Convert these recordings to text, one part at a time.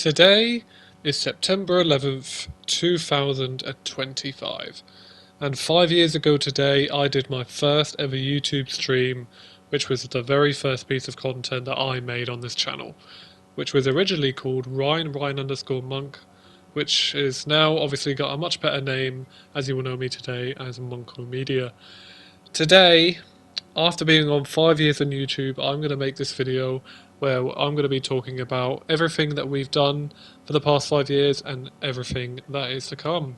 Today is September 11th, 2025, and 5 years ago today I did my first ever YouTube stream, which was the very first piece of content that I made on this channel, which was originally called Ryan_Monk, which is now obviously got a much better name, as you will know me today, as Monko Media. Today, after being on 5 years on YouTube, I'm going to make this video where I'm going to be talking about everything that we've done for the past 5 years and everything that is to come.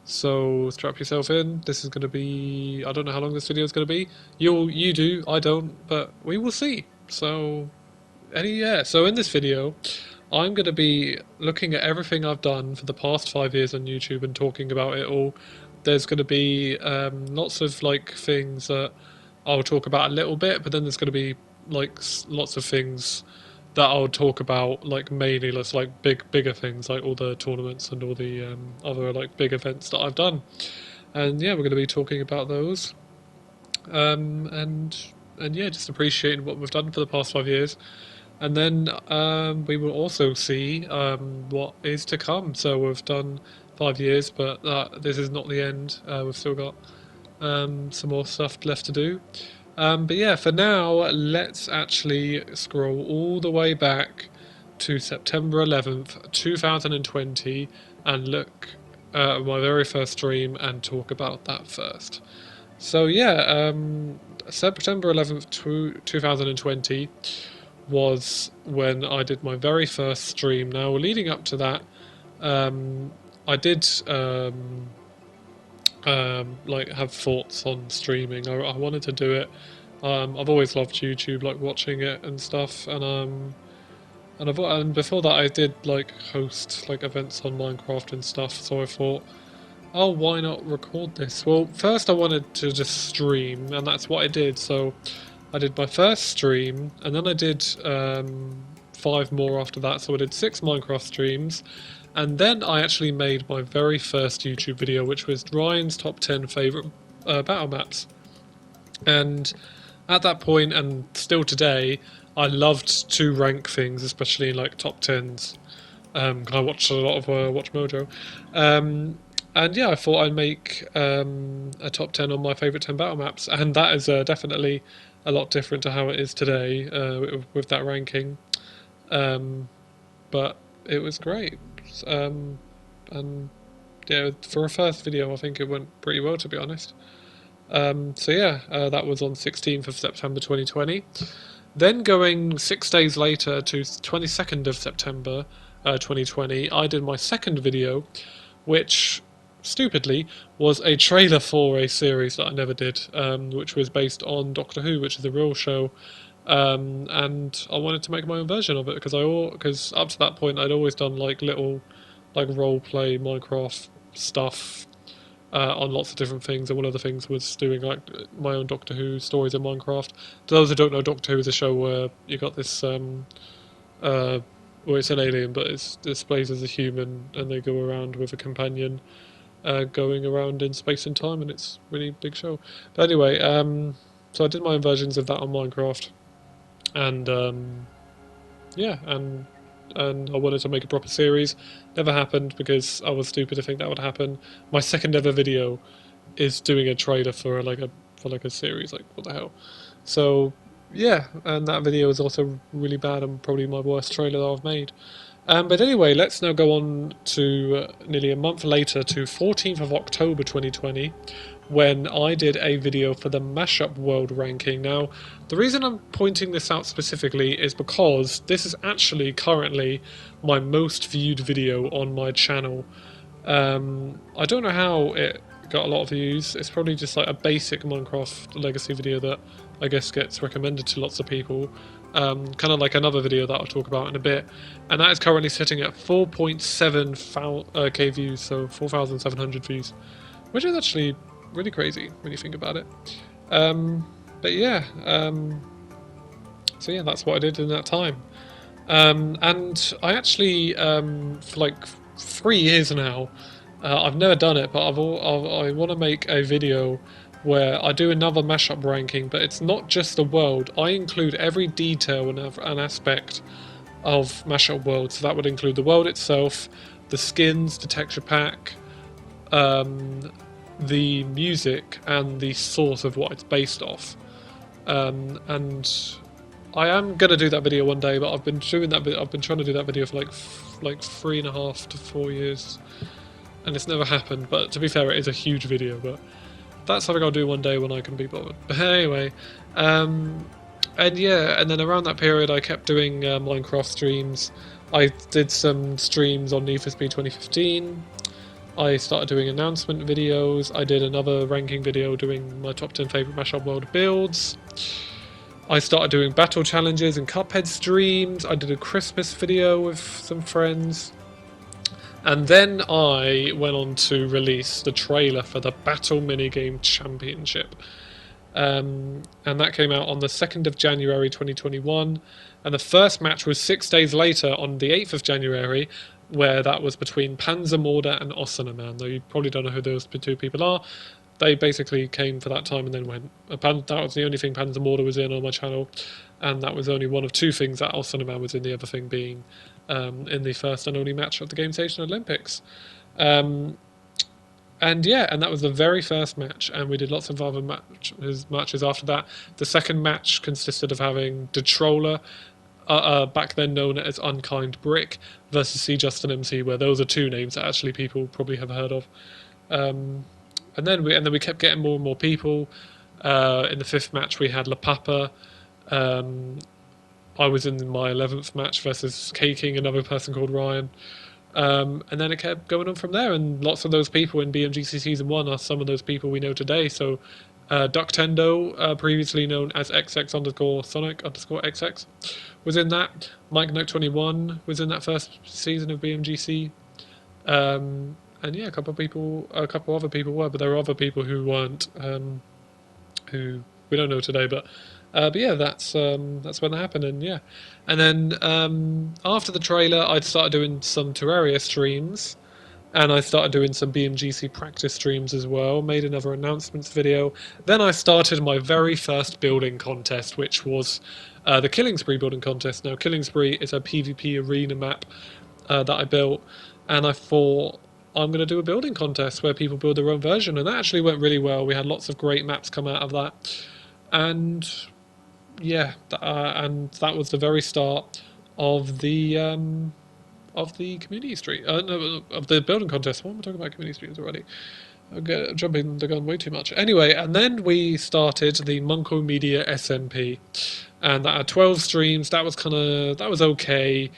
So strap yourself in. This is going to be, I don't know how long this video is going to be. You do, I don't, but we will see. So so in this video, I'm going to be looking at everything I've done for the past 5 years on YouTube and talking about it all. There's going to be lots of things that I'll talk about a little bit, but then there's going to be lots of things that I'll talk about mainly bigger things like all the tournaments and all the other big events that I've done. And yeah, we're going to be talking about those. And yeah, just appreciating what we've done for the past 5 years. And then we will also see what is to come. So we've done 5 years, but this is not the end. We've still got some more stuff left to do. But yeah, for now, let's actually scroll all the way back to September 11th, 2020 and look at my very first stream and talk about that first. So yeah, September 11th, 2020 was when I did my very first stream. Now, leading up to that, I did have thoughts on streaming. I wanted to do it. I've always loved YouTube, watching it and stuff, and before that I did host events on Minecraft and stuff. So I thought, oh, why not record this? Well, first I wanted to just stream, and that's what I did. So I did my first stream, and then I did 5 more after that. So I did 6 Minecraft streams. And then I actually made my very first YouTube video, which was Ryan's top 10 favourite battle maps. And at that point, and still today, I loved to rank things, especially in top 10s. I watched a lot of Watch Mojo. And yeah, I thought I'd make a top 10 on my favourite 10 battle maps. And that is definitely a lot different to how it is today with that ranking. But it was great. And yeah, for a first video I think it went pretty well, to be honest. So yeah, that was on 16th of September 2020. Then going 6 days later to 22nd of September 2020, I did my second video, which stupidly was a trailer for a series that I never did, which was based on Doctor Who, which is a real show. And I wanted to make my own version of it because up to that point I'd always done little role play Minecraft stuff on lots of different things, and one of the things was doing my own Doctor Who stories in Minecraft. To those who don't know, Doctor Who is a show where you got this well, it's an alien, but it's displayed as a human, and they go around with a companion going around in space and time, and it's a really big show. But anyway, so I did my own versions of that on Minecraft. And yeah, and I wanted to make a proper series. Never happened because I was stupid to think that would happen. My second ever video is doing a trailer for a series. What the hell? So yeah, and that video is also really bad and probably my worst trailer that I've made. But anyway, let's now go on to nearly a month later, to 14th of October 2020, when I did a video for the Mashup World Ranking. Now, the reason I'm pointing this out specifically is because this is actually currently my most viewed video on my channel. I don't know how it got a lot of views. It's probably just a basic Minecraft Legacy video that I guess gets recommended to lots of people. Kind of like another video that I'll talk about in a bit, and that is currently sitting at 4.7k views, so 4,700 views, which is actually really crazy when you think about it. But yeah, so yeah, that's what I did in that time. And I actually, for 3 years now, I've never done it, but I want to make a video where I do another mashup ranking, but it's not just the world. I include every detail and aspect of Mashup World. So that would include the world itself, the skins, the texture pack, the music, and the source of what it's based off. And I am gonna do that video one day, but I've been doing that. I've been trying to do that video for like 3.5 to 4 years, and it's never happened. But to be fair, it is a huge video. But that's something I'll do one day when I can be bothered. But anyway, and yeah, and then around that period, I kept doing Minecraft streams. I did some streams on Need for Speed 2015. I started doing announcement videos. I did another ranking video doing my top 10 favourite Mashup World builds. I started doing battle challenges and Cuphead streams. I did a Christmas video with some friends. And then I went on to release the trailer for the Battle Minigame Championship. And that came out on the 2nd of January 2021. And the first match was 6 days later on the 8th of January, where that was between Panzermorder and Ossinaman. Though you probably don't know who those two people are. They basically came for that time and then went. That was the only thing Panzermorder was in on my channel, and that was only one of 2 things that Ossinaman was in, the other thing being in the first and only match of the Game Station Olympics. And yeah, and that was the very first match, and we did lots of other matches after that. The second match consisted of having the Troller, back then known as Unkind Brick, versus C Justin MC, where those are 2 names that actually people probably have heard of. And then we kept getting more and more people. In the 5th match, we had La Papa. I was in my 11th match versus K-King, another person called Ryan. And then it kept going on from there, and lots of those people in BMGC Season 1 are some of those people we know today. So Ducktendo, previously known as XX_Sonic_XX, was in that. Mike Note 21 was in that first season of BMGC. And yeah, a couple other people were, but there were other people who weren't, who we don't know today. But yeah, that's when that happened, and yeah, and then after the trailer, I'd started doing some Terraria streams, and I started doing some BMGC practice streams as well. Made another announcements video. Then I started my very first building contest, which was the Killing Spree building contest. Now, Killing Spree is a PvP arena map that I built, and I thought, I'm going to do a building contest where people build their own version, and that actually went really well. We had lots of great maps come out of that, and yeah, and that was the very start of the community stream, no, of the building contest. Why am I talking about community streams already? I'm jumping the gun way too much. Anyway, and then we started the Monko Media SMP, and that had 12 streams. That was okay.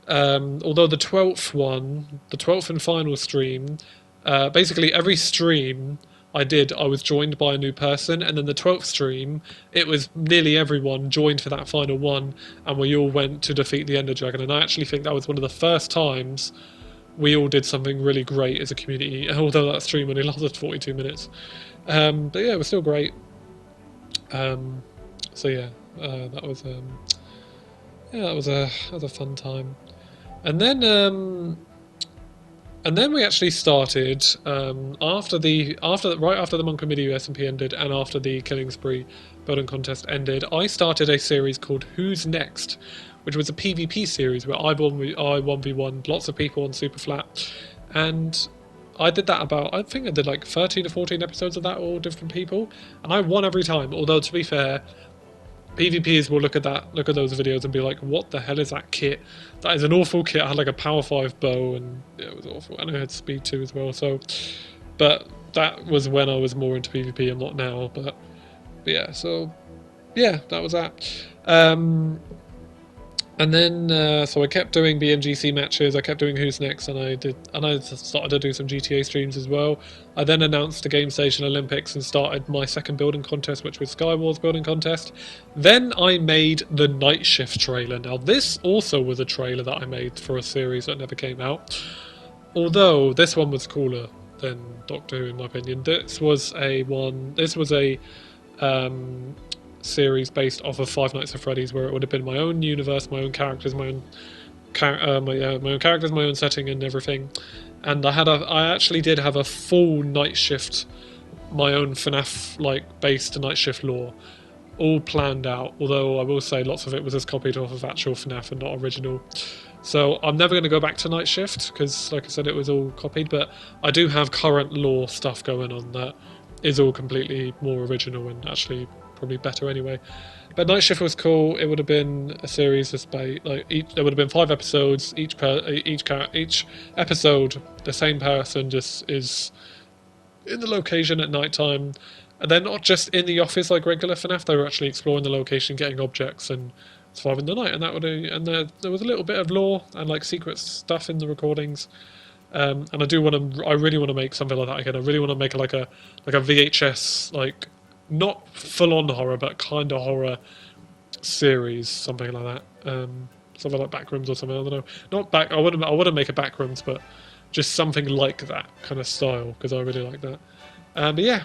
Although the 12th and final stream, basically every stream I was joined by a new person, and then the 12th stream, it was nearly everyone joined for that final one, and we all went to defeat the Ender Dragon, and I actually think that was one of the first times we all did something really great as a community, although that stream only lasted 42 minutes. But yeah, it was still great. So yeah, that was a fun time. And then we actually started right after the Monko Media SMP ended, and after the Killing Spree building contest ended, I started a series called Who's Next, which was a PvP series where I 1v1 lots of people on Superflat, and I did that I think I did like 13 or 14 episodes of that, all different people, and I won every time. Although, to be fair, PvPers will look at those videos and be like, what the hell is that kit? That is an awful kit. I had like a power 5 bow, and yeah, it was awful. And I had speed 2 as well, so, but that was when I was more into PvP and not now, but yeah, so yeah, that was that. And then, so I kept doing BMGC matches, I kept doing Who's Next, and I started to do some GTA streams as well. I then announced the Game Station Olympics and started my second building contest, which was Skywars building contest. Then I made the Night Shift trailer. Now, this also was a trailer that I made for a series that never came out. Although, this one was cooler than Doctor Who, in my opinion. This was a series based off of Five Nights at Freddy's, where it would have been my own universe, my own characters, my own setting and everything. And I actually did have a full Night Shift, my own FNAF like based Night Shift lore, all planned out, although I will say lots of it was just copied off of actual FNAF and not original. So I'm never going to go back to Night Shift, because like I said, it was all copied, but I do have current lore stuff going on that is all completely more original and actually probably better anyway. But Night Shift was cool. It would have been a series just by there would have been 5 episodes. Each episode, the same person just is in the location at night time, and they're not just in the office like regular FNAF. They were actually exploring the location, getting objects, and surviving the night. And that would there was a little bit of lore and like secret stuff in the recordings. And I really want to make something like that again. I really want to make like a VHS, like not full on horror, but kind of horror series, something like that. Something like Backrooms or something. I don't know. Not back. I wouldn't make a Backrooms, but just something like that kind of style, because I really like that. But yeah.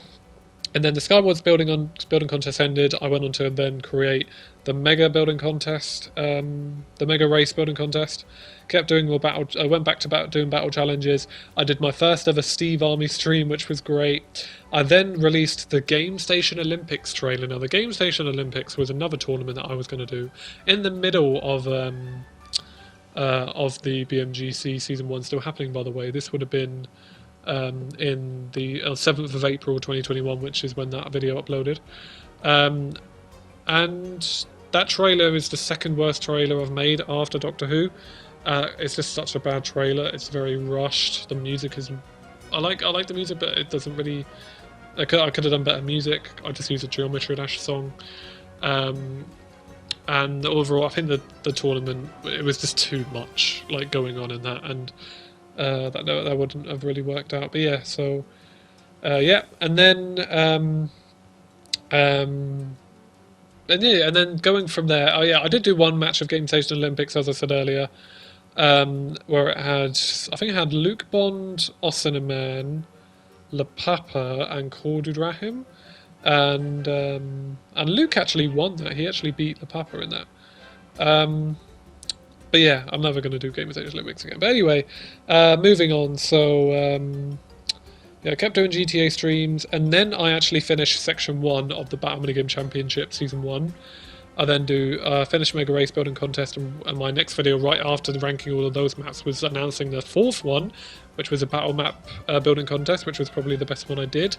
And then the Skywars building contest ended. I went on to then create the Mega building contest, the Mega race building contest. Kept doing more battle. I went back to doing battle challenges. I did my first ever Steve Army stream, which was great. I then released the Game Station Olympics trailer. Now, the Game Station Olympics was another tournament that I was going to do in the middle of the BMGC Season 1 still happening, by the way. This would have been in the 7th of April 2021, which is when that video uploaded. And that trailer is the second worst trailer I've made after Doctor Who. It's just such a bad trailer. It's very rushed. The music is... I like the music, but it doesn't really... I could have done better music. I just used a Geometry Dash song. And overall, I think the tournament, it was just too much like going on in that, and that wouldn't have really worked out. But yeah, so yeah, and then and then going from there, oh yeah, I did do one match of Game Station Olympics, as I said earlier, where I think it had Luke Bond, Ossinaman, Le Papa, and Cordud Rahim. And Luke actually won that. He actually beat Le Papa in that. But yeah, I'm never going to do Game of Thrones Olympics again. But anyway, moving on. So yeah, I kept doing GTA streams, and then I actually finished Section 1 of the Battle Minigame Championship Season 1. I then finish Mega Race Building Contest, and my next video right after the ranking all of those maps was announcing the 4th one, which was a Battle Map Building Contest, which was probably the best one I did.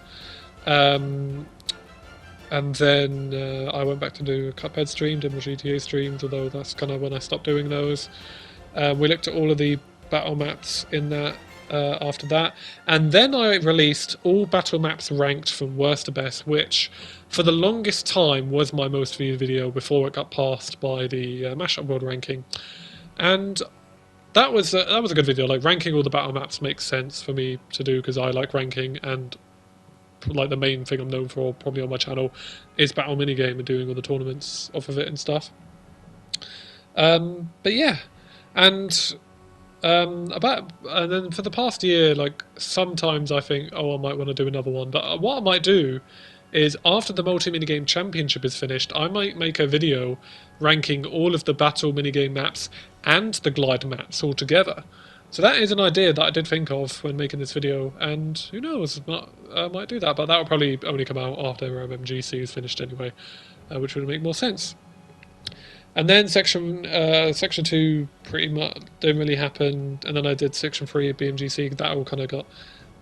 And then I went back to do a Cuphead stream, did my GTA streams, although that's kind of when I stopped doing those. We looked at all of the battle maps in that after that. And then I released all battle maps ranked from worst to best, which for the longest time was my most viewed video before it got passed by the Mashup World ranking. And that was a good video. Like, ranking all the battle maps makes sense for me to do because I like ranking, and like the main thing I'm known for probably on my channel is Battle Minigame and doing all the tournaments off of it and stuff. But yeah, and then for the past year, like sometimes I think, oh, I might want to do another one. But what I might do is after the Multi Minigame Championship is finished, I might make a video ranking all of the Battle Minigame maps and the Glide maps all together. So that is an idea that I did think of when making this video, and who knows, I might do that, but that will probably only come out after MMGC is finished anyway, which would make more sense. And then Section 2 pretty much didn't really happen, and then I did Section 3 at BMGC, that all kind of got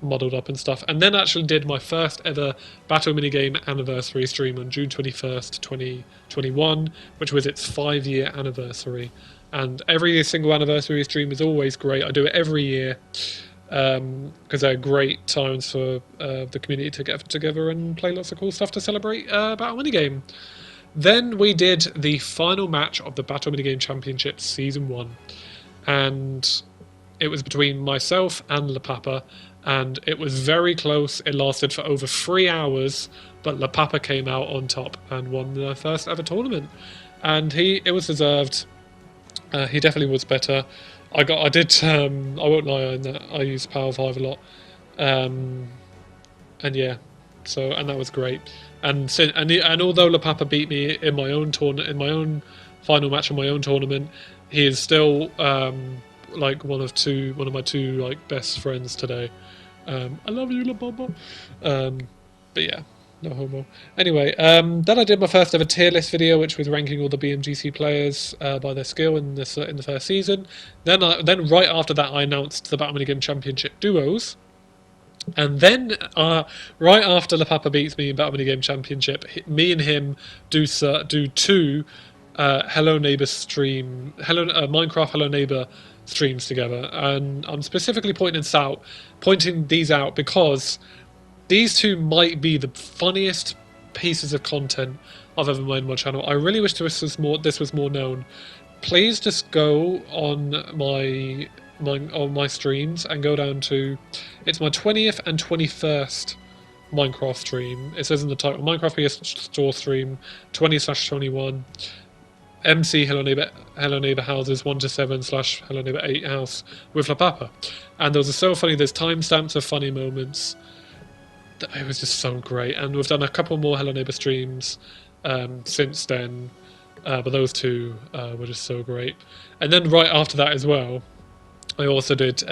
muddled up and stuff, and then actually did my first ever Battle Minigame anniversary stream on June 21st, 2021, which was its 5-year anniversary. And every single anniversary stream is always great. I do it every year because they're great times for the community to get together and play lots of cool stuff to celebrate Battle Minigame. Then we did the final match of the Battle Minigame Championship Season 1. And it was between myself and Le Papa. And it was very close. It lasted for over 3 hours. But Le Papa came out on top and won the first ever tournament. And it was deserved. He definitely was better. I won't lie on that, I used Power 5 a lot. And yeah, and that was great. And although Le Papa beat me in my own final match in my own tournament, he is still like one of my two like best friends today. I love you, Le Papa. But yeah. No homo. Anyway, then I did my first ever tier list video, which was ranking all the BMGC players by their skill in the first season. Then right after that, I announced the Battle Minigame Championship duos, and then right after La Papa beats me in Battle Minigame Championship, me and him do two Hello Neighbor Minecraft Hello Neighbor streams together, and I'm specifically pointing these out because these two might be the funniest pieces of content I've ever made on my channel. I really wish this was more known. Please just go on my streams and go down to, it's my 20th and 21st Minecraft stream. It says in the title, Minecraft PS Store stream 20/21. MC Hello Neighbor Houses 1 to 7 / Hello Neighbor 8 House with La Papa. And those are so funny. There's timestamps of funny moments. It was just so great, and we've done a couple more Hello Neighbor streams since then, but those two were just so great. And then right after that as well, I also did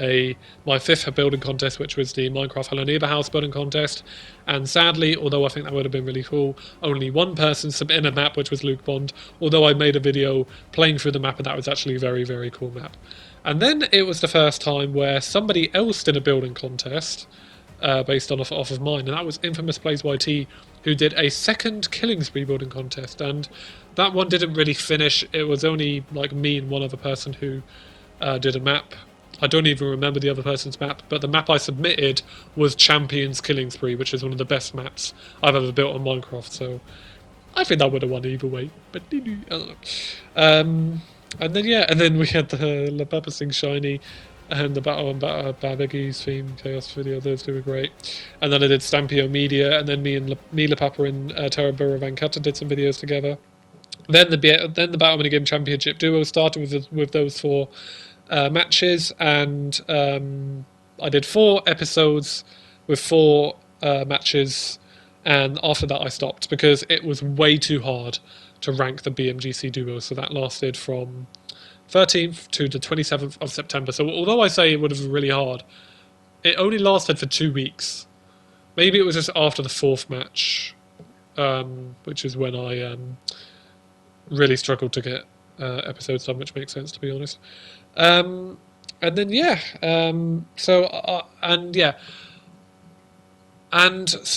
my 5th building contest, which was the Minecraft Hello Neighbor House building contest, and sadly, although I think that would have been really cool, only one person submitted a map, which was Luke Bond, although I made a video playing through the map, and that was actually a very, very cool map. And then it was the first time where somebody else did a building contest, based off of mine, and that was Infamous Plays YT, who did a second Killing Spree building contest, and that one didn't really finish. It was only like me and one other person who did a map. I don't even remember the other person's map, but the map I submitted was Champions Killing Spree, which is one of the best maps I've ever built on Minecraft, so I think that would have won either way, but I don't know. And then we had the La Papa Sing Shiny and the Battle on Babiggy's theme Chaos video. Those two were great. And then I did Stampio Media, and then me, La Papa, and Terabura Van Cutter did some videos together. Then the Battle Minigame Championship duo started with those 4 matches, and I did 4 episodes with 4 matches, and after that I stopped because it was way too hard to rank the BMGC duo. So that lasted from 13th to the 27th of September. So although I say it would have been really hard, it only lasted for 2 weeks. Maybe it was just after the 4th match, which is when I really struggled to get episodes done, which makes sense, to be honest. And then so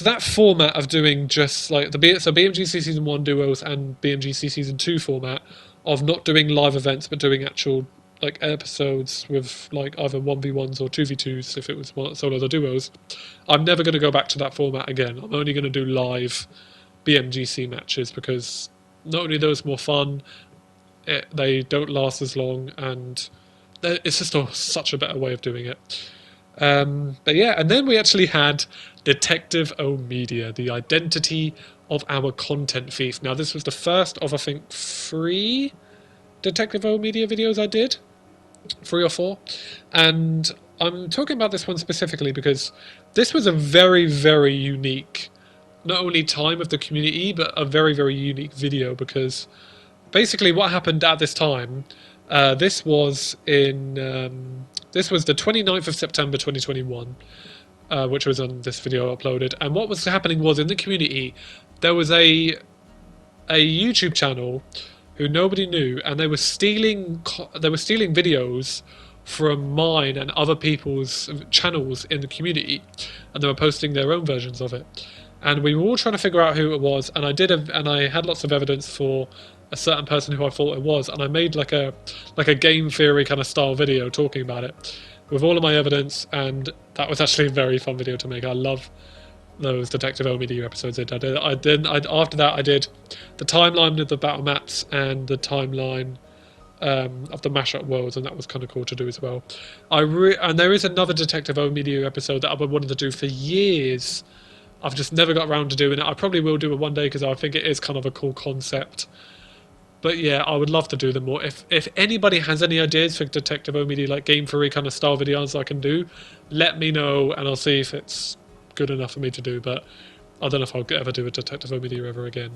that format of doing just like BMGC Season 1 duos and BMGC Season 2 format of not doing live events but doing actual like episodes with like either 1v1s or 2v2s if it was solos or duos, I'm never going to go back to that format again. I'm only going to do live BMGC matches because not only are those more fun, they don't last as long, and it's just such a better way of doing it. But yeah, and then we actually had Detective O Media, the identity of our content thief. Now this was the first of I think 3 Detective O Media videos I did, 3 or 4, and I'm talking about this one specifically because this was a very, very unique, not only time of the community, but a very, very unique video, because basically what happened at this time, this was the 29th of September 2021, which was on this video uploaded, and what was happening was in the community there was a YouTube channel who nobody knew, and they were stealing videos from mine and other people's channels in the community, and they were posting their own versions of it. And we were all trying to figure out who it was, and I had lots of evidence for a certain person who I thought it was, and I made like a game theory kind of style video talking about it with all of my evidence, and that was actually a very fun video to make. I love those Detective O Media episodes after that I did the timeline of the battle maps and the timeline of the mashup worlds, and that was kind of cool to do as well. And there is another Detective O Media episode that I've been wanting to do for years. I've just never got around to doing it. I probably will do it one day because I think it is kind of a cool concept. But yeah, I would love to do them more. If anybody has any ideas for Detective O Media, like game theory kind of style videos I can do, let me know and I'll see if it's good enough for me to do. But I don't know if I'll ever do a Detective O Media ever again.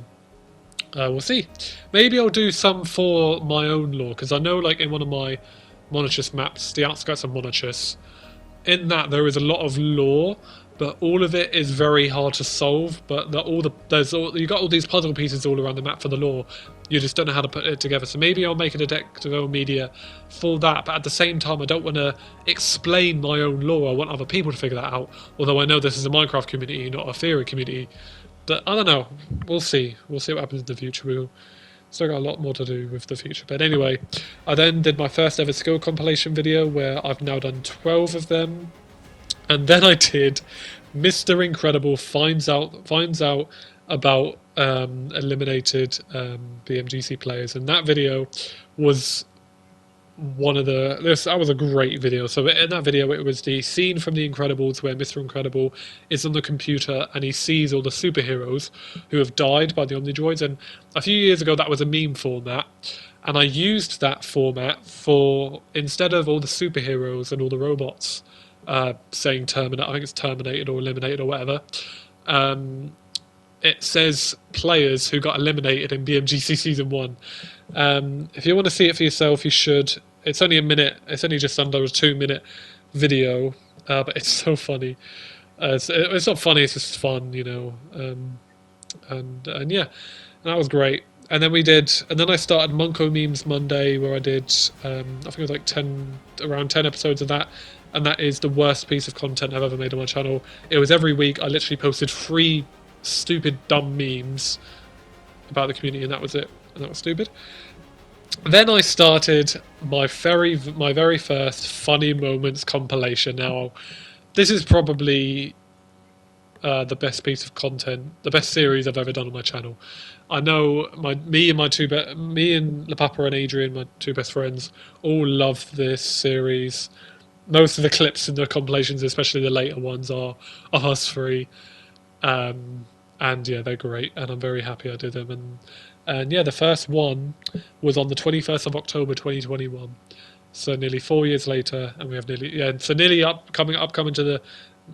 We'll see. Maybe I'll do some for my own lore, because I know like in one of my Monachus maps, the outskirts of Monachus, in that there is a lot of lore but all of it is very hard to solve. But you got all these puzzle pieces all around the map for the lore. You just don't know how to put it together. So maybe I'll make it a Deck to Go media for that. But at the same time, I don't want to explain my own lore. I want other people to figure that out. Although I know this is a Minecraft community, not a theory community. But I don't know. We'll see. We'll see what happens in the future. We'll still got a lot more to do with the future. But anyway, I then did my first ever skill compilation video where I've now done 12 of them. And then I did Mr. Incredible finds out about eliminated BMGC players, and that video was that was a great video. So in that video, it was the scene from The Incredibles where Mr. Incredible is on the computer and he sees all the superheroes who have died by the Omnidroids. And a few years ago, that was a meme format, and I used that format for, instead of all the superheroes and all the robots saying terminate, I think it's terminated or eliminated or whatever, it says players who got eliminated in BMGC Season 1. If you want to see it for yourself, you should. It's only a minute, it's only just under a 2-minute video, but it's so funny. It's not funny, it's just fun, you know. And yeah, and that was great. And then I started Monko Memes Monday, where I did, I think it was like around 10 episodes of that. And that is the worst piece of content I've ever made on my channel. It was every week. I literally posted 3 stupid, dumb memes about the community, and that was it. And that was stupid. Then I started my very first Funny Moments compilation. Now, this is probably the best piece of content, the best series I've ever done on my channel. I know me and LaPapa and Adrian, my 2 best friends, all love this series. Most of the clips in the compilations, especially the later ones, are us 3. And yeah, they're great, and I'm very happy I did them. And yeah, the first one was on the 21st of October 2021. So nearly 4 years later, and we have nearly upcoming to the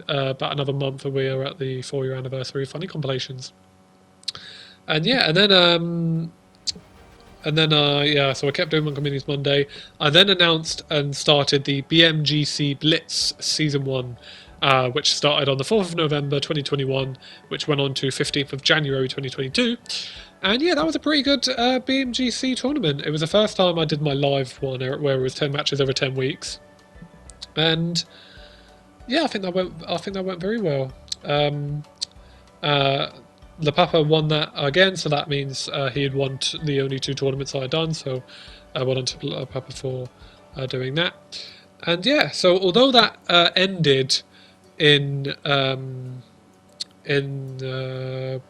about another month, and we are at the 4-year anniversary of Funny Compilations. And yeah, and then so I kept doing Monko Minis Monday. I then announced and started the BMGC Blitz Season 1, which started on the 4th of November 2021, which went on to 15th of January 2022. And yeah, that was a pretty good BMGC tournament. It was the first time I did my live one, where it was 10 matches over 10 weeks. And yeah, I think that went very well. LaPapa won that again, so that means he had won the only 2 tournaments I had done, so well done to LaPapa for doing that. And yeah, so although that ended in January,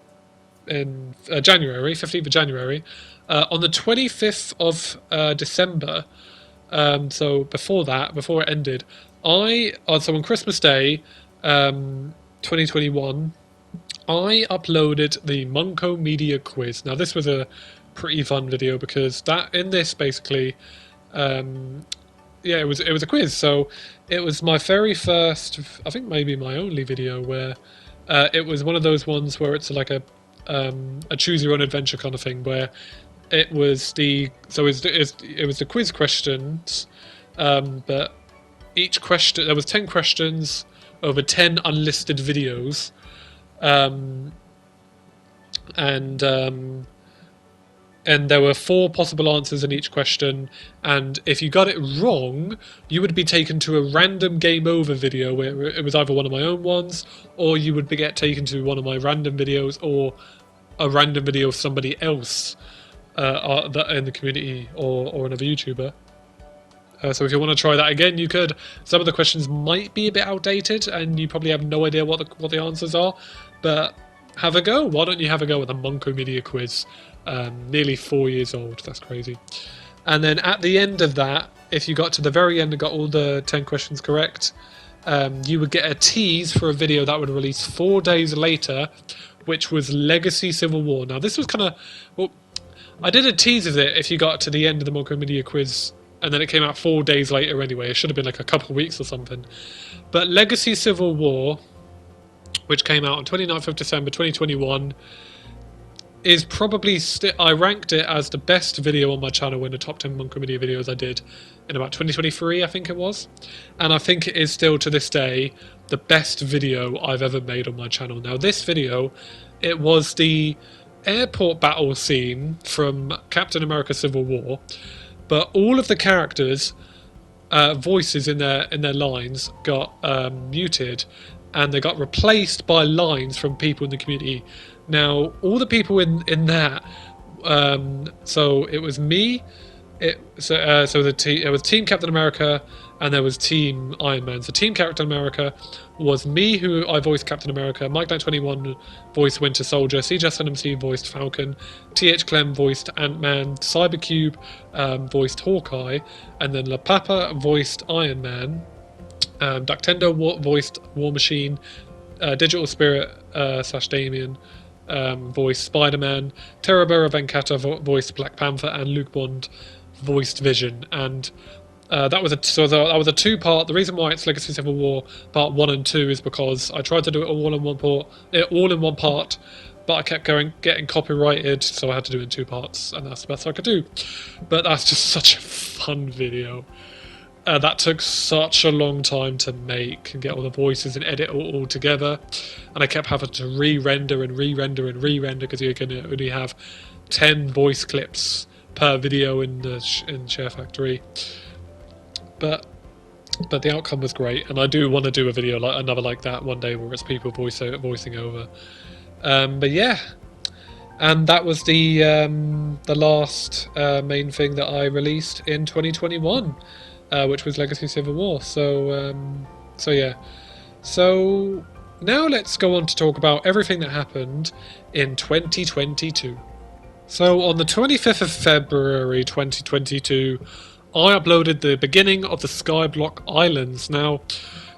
15th of January, on the 25th of December, so before it ended, so on Christmas Day, 2021, I uploaded the Monko Media Quiz. Now, this was a pretty fun video because basically, it was a quiz. So it was my very first, I think maybe my only video where it was one of those ones where it's like a choose your own adventure kind of thing, where it was the quiz questions, but each question, there was 10 questions over 10 unlisted videos. And there were 4 possible answers in each question, and if you got it wrong, you would be taken to a random game over video where it was either one of my own ones, or you would get taken to one of my random videos, or a random video of somebody else in the community, or another YouTuber. So if you want to try that again, you could. Some of the questions might be a bit outdated, and you probably have no idea what the answers are, but have a go. Why don't you have a go at the Monko Media Quiz? Nearly 4 years old. That's crazy. And then at the end of that, if you got to the very end and got all the 10 questions correct, you would get a tease for a video that would release 4 days later, which was Legacy Civil War. Now, this was kind of... Well, I did a tease of it if you got to the end of the Monko Media Quiz, and then it came out 4 days later anyway. It should have been like a couple of weeks or something. But Legacy Civil War, which came out on 29th of December 2021, is probably I ranked it as the best video on my channel in the top 10 Monko Media videos I did in about 2023, I think it was. And I think it is still to this day the best video I've ever made on my channel. Now this video, it was the airport battle scene from Captain America Civil War, but all of the characters' voices in their lines got muted, and they got replaced by lines from people in the community. Now all the people in that, so it was me, it was Team Captain America, and there was Team Iron Man. So Team Captain America was me, who I voiced Captain America, Mike921 voiced Winter Soldier, CJustNMC voiced Falcon, TH Clem voiced Ant-Man, Cybercube voiced Hawkeye, and then La Papa voiced Iron Man, Ductendo voiced War Machine, Digital Spirit / Damien voiced Spider-Man, Terabera Venkata voiced Black Panther, and Luke Bond voiced Vision. And that was a two-part. The reason why it's Legacy Civil War Part 1 and 2 is because I tried to do it all in one part, but I kept getting copyrighted, so I had to do it in 2 parts, and that's the best I could do. But that's just such a fun video. That took such a long time to make and get all the voices and edit all together, and I kept having to re-render and re-render and re-render because you can only have 10 voice clips per video in Share Factory. But the outcome was great, and I do want to do a video another like that one day where it's people voicing over. But yeah, and that was the last main thing that I released in 2021. Which was Legacy Civil War. So yeah. So now let's go on to talk about everything that happened in 2022. So on the 25th of February 2022, I uploaded the beginning of the Skyblock Islands. Now,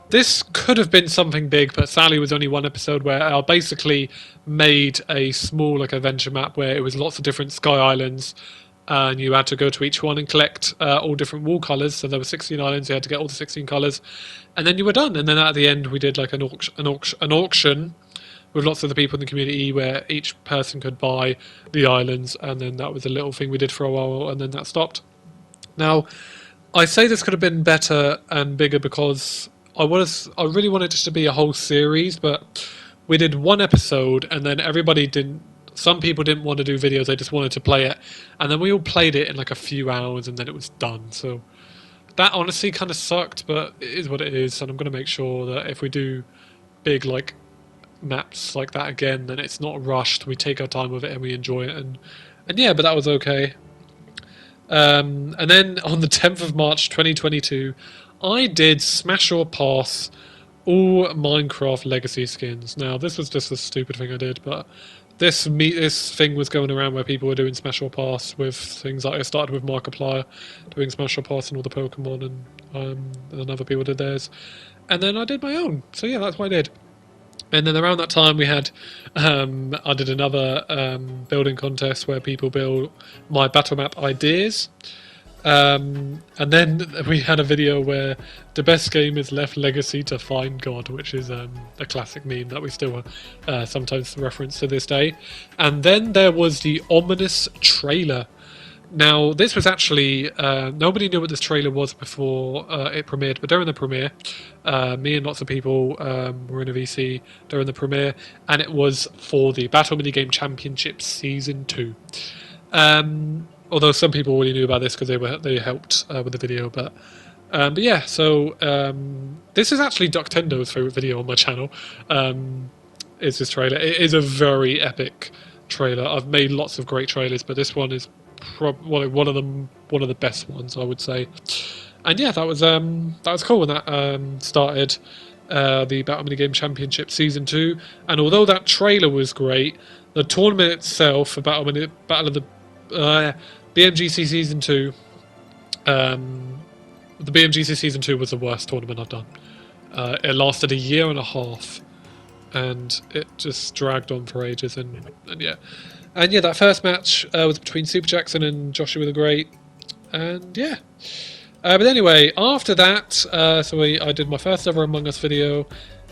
this could have been something big, but sadly it was only one episode where I basically made a small adventure map where it was lots of different Sky Islands, and you had to go to each one and collect all different wall colours. So there were 16 islands, you had to get all the 16 colours, and then you were done. And then at the end we did an auction with lots of the people in the community where each person could buy the islands, and then that was a little thing we did for a while, and then that stopped. Now, I say this could have been better and bigger because I really wanted it to be a whole series, but we did one episode, and then some people didn't want to do videos, they just wanted to play it, and then we all played it in a few hours, and then it was done. So that honestly kind of sucked, but it is what it is, and I'm going to make sure that if we do big maps like that again, then it's not rushed, we take our time with it and we enjoy it, and yeah, but that was okay. And then on the 10th of March 2022, I did Smash or Pass all Minecraft Legacy skins. Now, this was just a stupid thing I did, but this thing was going around where people were doing Smash or Pass with things like I started with Markiplier doing Smash or Pass and all the Pokemon, and other people did theirs. And then I did my own. So yeah, that's what I did. And then around that time we had, I did another building contest where people build my battle map ideas. And then we had a video where the best game is left legacy to find God, which is a classic meme that we still sometimes reference to this day. And then there was the ominous trailer. Now, this was actually, nobody knew what this trailer was before it premiered, but during the premiere, me and lots of people were in a VC during the premiere, and it was for the Battle Minigame Championship Season 2. Although some people already knew about this because they helped with the video, but yeah. So this is actually Ductendo's favourite video on my channel. Is this trailer? It is a very epic trailer. I've made lots of great trailers, but this one is one of the best ones, I would say. And yeah, that was cool when that started the Battle Minigame Championship Season 2. And although that trailer was great, the tournament itself for Battle of the BMGC Season 2, the BMGC Season 2 was the worst tournament I've done. It lasted a year and a half, and it just dragged on for ages, and yeah. And yeah, that first match was between Super Jackson and Joshua the Great, and yeah. But anyway, after that, I did my first ever Among Us video.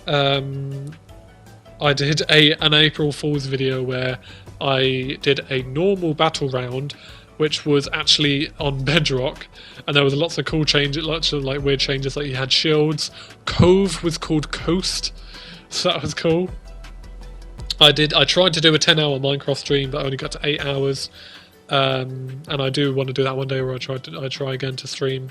I did an April Fool's video where I did a normal battle round which was actually on Bedrock, and there was lots of cool changes, lots of like weird changes. Like you had shields. Cove was called Coast, so that was cool. I tried to do a 10-hour Minecraft stream, but I only got to 8 hours. And I do want to do that one day where I try again to stream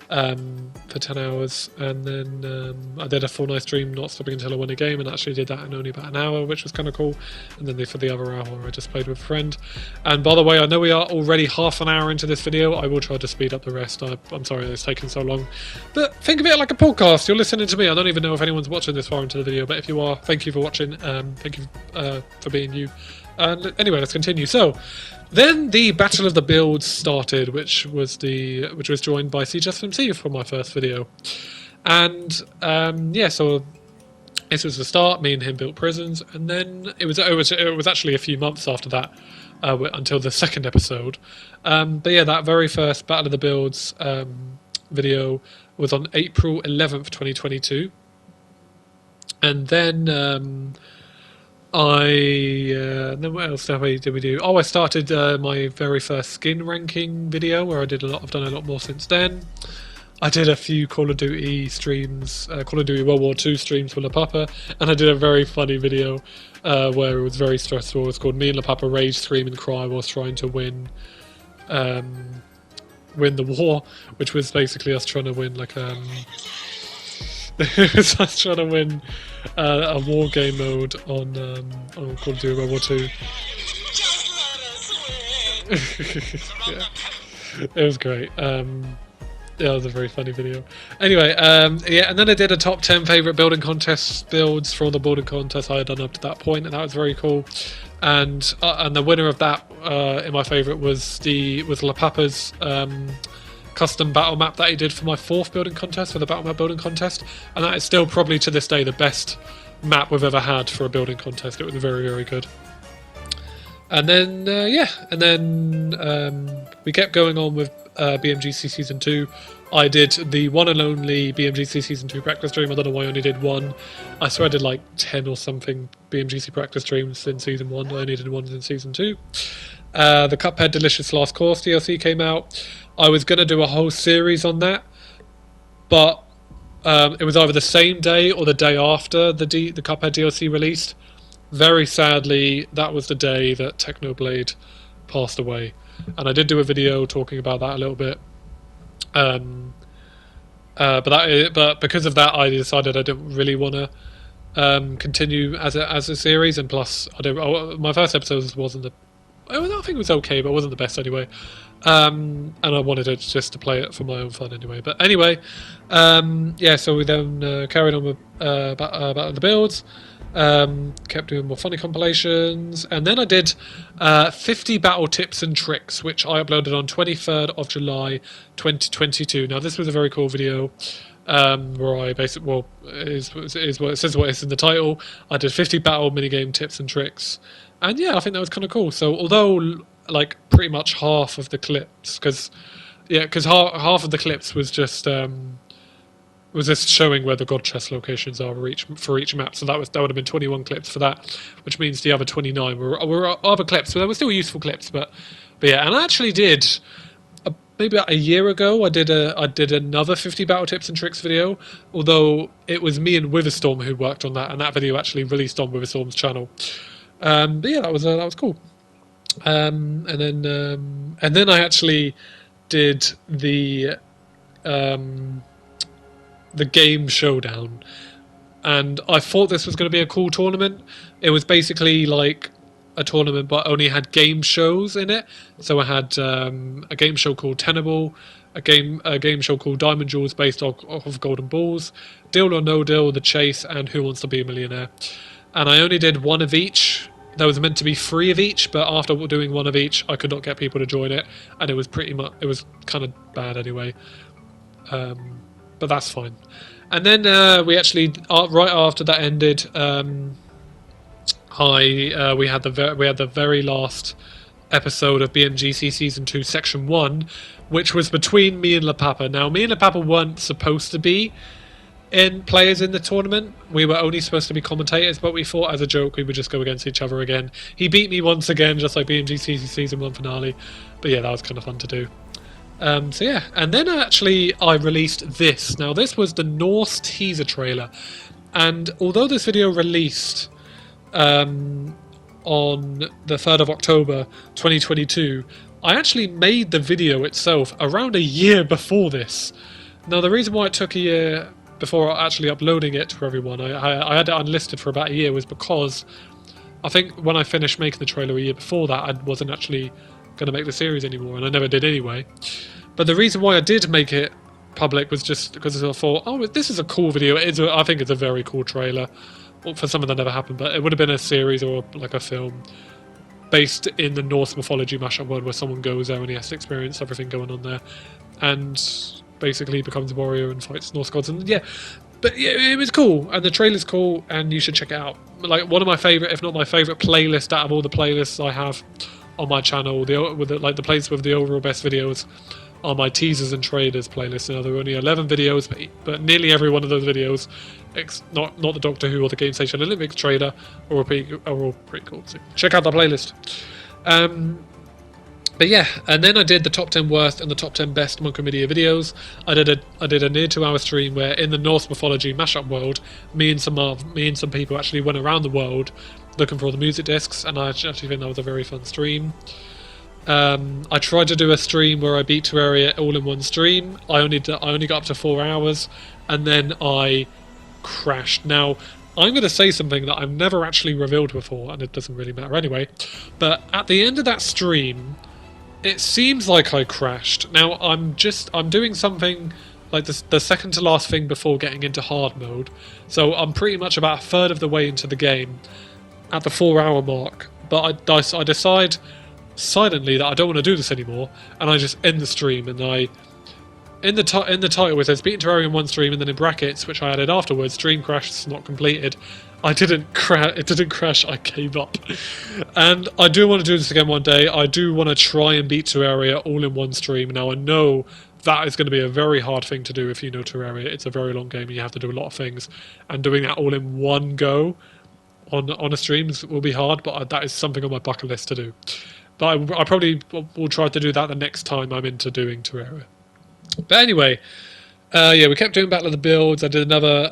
for 10 hours, and then I did a full night stream not stopping until I won a game, and actually did that in only about an hour, which was kind of cool. And then for the other hour I just played with a friend. And by the way, I know we are already half an hour into this video. I will try to speed up the rest. I'm sorry it's taken so long, but think of it like a podcast. You're listening to me. I don't even know if anyone's watching this far into the video, but if you are, thank you for watching. Thank you for being you. And anyway, let's continue. So then the Battle of the Builds started, which was joined by CJustMC for my first video. And yeah, so this was the start. Me and him built prisons, and then it was actually a few months after that until the second episode. But yeah, that very first Battle of the Builds video was on April 11th, 2022, and then. Then what else did we do? Oh, I started my very first skin ranking video, where I've done a lot more since then. I did a few Call of Duty streams, Call of Duty World War II streams with LaPapa, and I did a very funny video where it was very stressful. It was called Me and LaPapa Rage, Scream and Cry whilst trying to win the war, which was basically us trying to win it was us trying to win a war game mode on Call of Duty World War II. Yeah. It was great. Yeah, it was a very funny video. Anyway, yeah, and then I did a top 10 favourite building contest builds for all the building contests I had done up to that point, and that was very cool. And the winner of that, in my favourite, was LaPapa's custom battle map that he did for my 4th building contest, for the battle map building contest, and that is still probably to this day the best map we've ever had for a building contest. It was very, very good. And then yeah, and then we kept going on with BMGC Season 2. I did the one and only BMGC Season 2 practice stream. I don't know why I only did one. I swear I did like 10 or something BMGC practice streams in Season 1. I only did one in Season 2. The Cuphead Delicious Last Course DLC came out. I was going to do a whole series on that, but it was either the same day or the day after the Cuphead DLC released. Very sadly, that was the day that Technoblade passed away, and I did do a video talking about that a little bit. But because of that, I decided I didn't really want to continue as a series, and plus, my first episode wasn't I think it was okay, but it wasn't the best anyway. And I wanted it just to play it for my own fun anyway. But anyway, yeah, so we then carried on with Battle of the Builds, kept doing more funny compilations, and then I did 50 battle tips and tricks, which I uploaded on 23rd of July 2022. Now this was a very cool video, where I basically, well, is what it says, what is in the title. I did 50 battle minigame tips and tricks, and yeah, I think that was kind of cool. So although like pretty much half of the clips, because half of the clips was just showing where the god chest locations are for each map. So that would have been 21 clips for that, which means the other 29 were other clips. So they were still useful clips, but yeah. And I actually did maybe about a year ago. I did another 50 battle tips and tricks video, although it was me and Witherstorm who worked on that, and that video actually released on Witherstorm's channel. But yeah, that was cool. And then I actually did the game showdown, and I thought this was going to be a cool tournament. It was basically like a tournament, but only had game shows in it. So I had a game show called Tenable, a game show called Diamond Jewels based off of Golden Balls, Deal or No Deal, The Chase, and Who Wants to Be a Millionaire. And I only did one of each. There was meant to be 3 of each, but after doing one of each, I could not get people to join it, and it was kind of bad anyway. But that's fine. And then we actually, right after that ended, we had the very last episode of BMGC Season 2 Section 1, which was between me and LaPapa. Now, me and LaPapa weren't supposed to be in players in the tournament. We were only supposed to be commentators, but we thought as a joke we would just go against each other again. He beat me once again, just like BMGC Season 1 finale. But yeah, that was kind of fun to do. So yeah, and then actually I released this. Now this was the Norse teaser trailer, and although this video released on the 3rd of October 2022, I actually made the video itself around a year before this. Now the reason why it took a year before actually uploading it to everyone, I had it unlisted for about a year, was because I think when I finished making the trailer a year before that, I wasn't actually going to make the series anymore, and I never did anyway. But the reason why I did make it public was just because I thought, oh, this is a cool video. I think it's a very cool trailer. Well, for something that never happened, but it would have been a series or like a film based in the Norse mythology mashup world where someone goes there and he has to experience everything going on there, and basically becomes a warrior and fights Norse gods. And yeah, but yeah, it was cool, and the trailer's cool, and you should check it out. Like one of my favorite, if not my favorite playlist out of all the playlists I have on my channel, the playlist with the overall best videos are my teasers and trailers playlist. Now there are only 11 videos, but nearly every one of those videos, not the Doctor Who or the Game Station Olympics trailer, are all pretty cool. So check out the playlist. But yeah, and then I did the top 10 worst and the top 10 best Monk Media videos. I did a near 2 hour stream where in the Norse mythology mashup world, me and some people actually went around the world looking for all the music discs, and I actually think that was a very fun stream. I tried to do a stream where I beat Terraria all in one stream. I only got up to 4 hours, and then I crashed. Now, I'm going to say something that I've never actually revealed before, and it doesn't really matter anyway, but at the end of that stream, it seems like I crashed. Now, I'm doing something like the second to last thing before getting into hard mode, so I'm pretty much about a third of the way into the game at the 4 hour mark, but I decide silently that I don't want to do this anymore, and I just end the stream, and in the title it says beating Terraria in one stream, and then in brackets, which I added afterwards, stream crashed, not completed. It didn't crash, I gave up. And I do want to do this again one day. I do want to try and beat Terraria all in one stream. Now I know that is going to be a very hard thing to do if you know Terraria. It's a very long game and you have to do a lot of things, and doing that all in one go on a stream will be hard, but that is something on my bucket list to do. But I probably will try to do that the next time I'm into doing Terraria. But anyway, yeah, we kept doing Battle of the Builds. I did another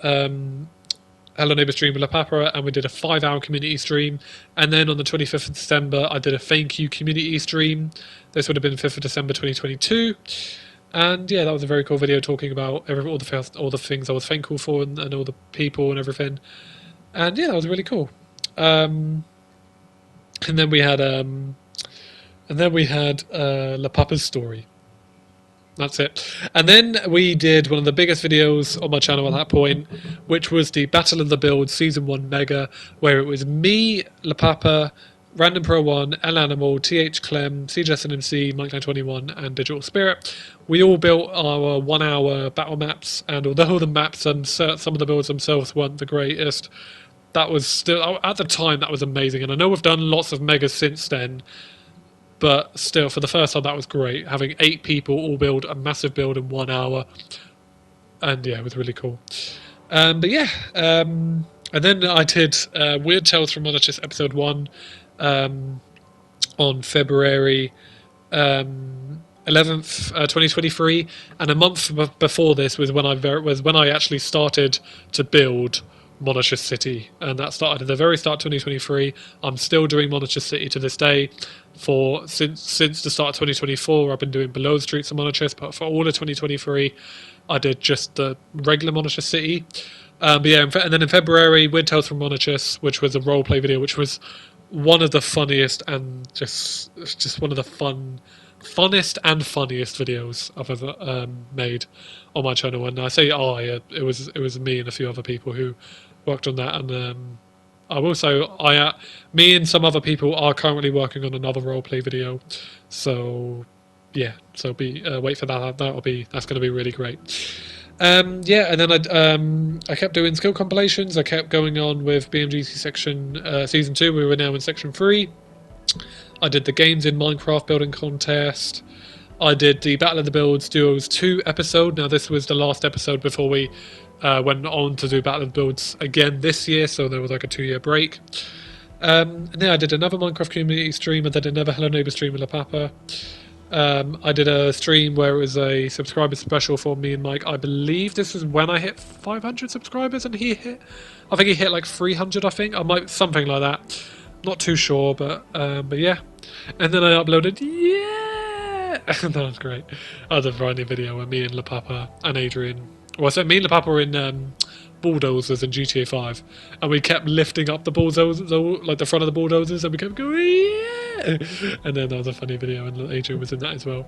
Hello Neighbour stream with LaPapera, and we did a 5 hour community stream. And then on the 25th of December, I did a thank you community stream. This would have been 5th of December 2022. And yeah, that was a very cool video talking about all the things I was thankful for, and all the people and everything. And yeah, that was really cool. And then we had LaPapa's story. That's it. And then we did one of the biggest videos on my channel at that point, which was the Battle of the Build Season 1 Mega, where it was me, LaPapa, Random Pro 1, El Animal, TH Clem, CJSNMC, Mike921, and Digital Spirit. We all built our 1 hour battle maps, and although the maps, some of the builds themselves weren't the greatest, that was still, at the time, that was amazing. And I know we've done lots of megas since then, but still, for the first time, that was great. Having 8 people all build a massive build in 1 hour. And yeah, it was really cool. But yeah, and then I did Weird Tales from Monarchist Episode 1 on February 11th, 2023. And a month before this was when I actually started to build Monarchist City, and that started at the very start of 2023. I'm still doing Monarchist City to this day. Since the start of 2024, I've been doing Below the Streets of Monarchist, but for all of 2023, I did just the regular Monarchist City. But yeah, and then in February, Weird Tales from Monarchist, which was a roleplay video, which was one of the funniest and just one of the funnest and funniest videos I've ever made on my channel. And I say it was me and a few other people who worked on that. And I will say me and some other people are currently working on another roleplay video. So yeah, so wait for that. That's going to be really great. Yeah, and then I kept doing skill compilations. I kept going on with BMGC section season 2. We were now in section 3. I did the games in Minecraft building contest. I did the Battle of the Builds Duos 2 episode. Now this was the last episode before we went on to do Battle of Builds again this year, so there was like a 2-year break. And then I did another Minecraft community stream. I did another Hello Neighbor stream with LaPapa. I did a stream where it was a subscriber special for me and Mike. I believe this was when I hit 500 subscribers, and I think he hit like 300. I might something like that. Not too sure, but yeah. And then I uploaded, that was great. I had a Friday video where me and LaPapa and Adrian, me and LaPapa were in bulldozers in GTA 5, and we kept lifting up the bulldozers, like the front of the bulldozers, and we kept going, yeah! And then that was a funny video, and Adrian was in that as well.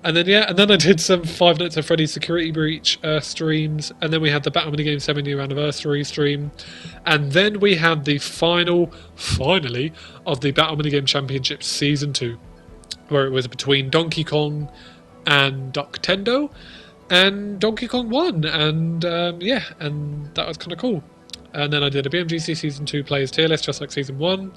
And then I did some Five Nights at Freddy's Security Breach streams, and then we had the Battle Minigame 7-year anniversary stream, and then we had the finally, of the Battle Minigame Championship Season 2, where it was between Donkey Kong and Ducktendo, and Donkey Kong won, and and that was kind of cool. And then I did a BMGC Season 2 Players Tier List, just like Season 1.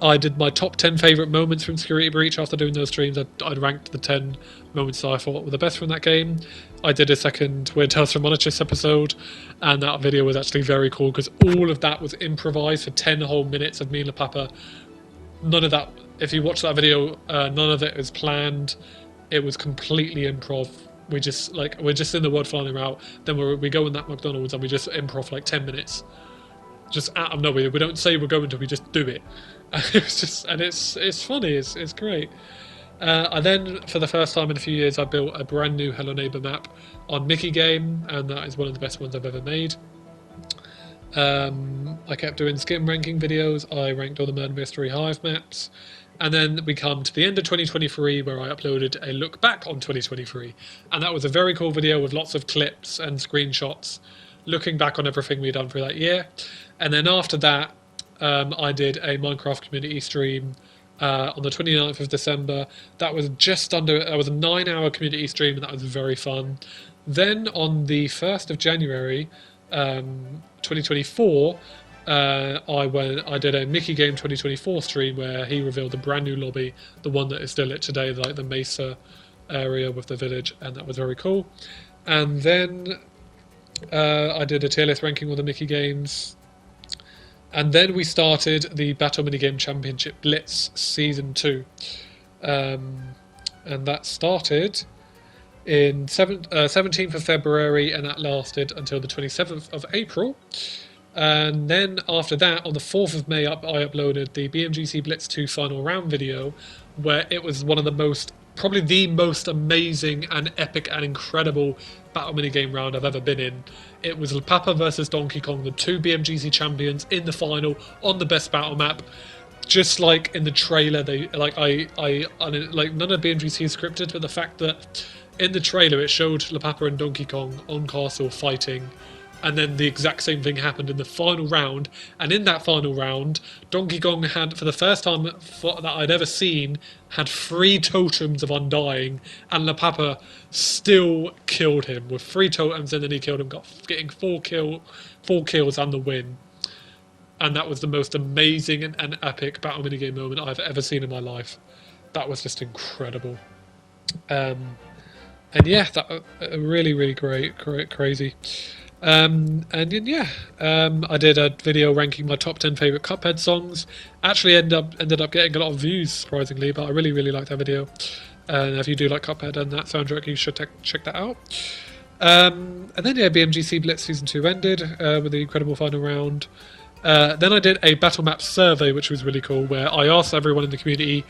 I did my top 10 favourite moments from Security Breach after doing those streams. I'd ranked the 10 moments that I thought were the best from that game. I did a second Weird Tales from Monarchist episode, and that video was actually very cool, because all of that was improvised for 10 whole minutes of me and LaPapa. None of that, if you watch that video, none of it was planned. It was completely improv. We're just in the world flying around. Then we go in that McDonald's and we just improv for like 10 minutes, just out of nowhere. We don't say we're going to. We just do it. It's funny. It's great. I then, for the first time in a few years, I built a brand new Hello Neighbor map on Mickey Game, and that is one of the best ones I've ever made. I kept doing skim ranking videos. I ranked all the Murder Mystery Hive maps. And then we come to the end of 2023, where I uploaded a look back on 2023. And that was a very cool video with lots of clips and screenshots looking back on everything we'd done for that year. And then after that, I did a Minecraft community stream on the 29th of December. That was a 9-hour community stream, and that was very fun. Then on the 1st of January, 2024, I did a Mickey Game 2024 stream where he revealed a brand new lobby, the one that is still lit today, like the Mesa area with the village, and that was very cool. And then I did a tier list ranking of the Mickey games, and then we started the Battle Minigame Championship Blitz Season 2, and that started in 17th of February, and that lasted until the 27th of April. And then after that, on the 4th of May, I uploaded the BMGC Blitz 2 final round video, where it was one of probably the most amazing and epic and incredible battle minigame round I've ever been in. It was LaPapa versus Donkey Kong, the two BMGC champions, in the final on the best battle map. Just like in the trailer, none of BMGC is scripted, but the fact that in the trailer it showed LaPapa and Donkey Kong on Castle fighting, and then the exact same thing happened in the final round. And in that final round, Donkey Kong had, for the first time that I'd ever seen, had 3 totems of Undying, and LaPapa still killed him with 3 totems, and then he killed him, getting 4 kills and the win. And that was the most amazing and epic battle minigame moment I've ever seen in my life. That was just incredible. And yeah, that really, really great, crazy. And then I did a video ranking my top 10 favourite Cuphead songs. Actually ended up getting a lot of views, surprisingly, but I really, really liked that video. And if you do like Cuphead and that soundtrack, you should check that out. And then BMGC Blitz Season 2 ended with the incredible final round. Then I did a battle map survey, which was really cool, where I asked everyone in the community,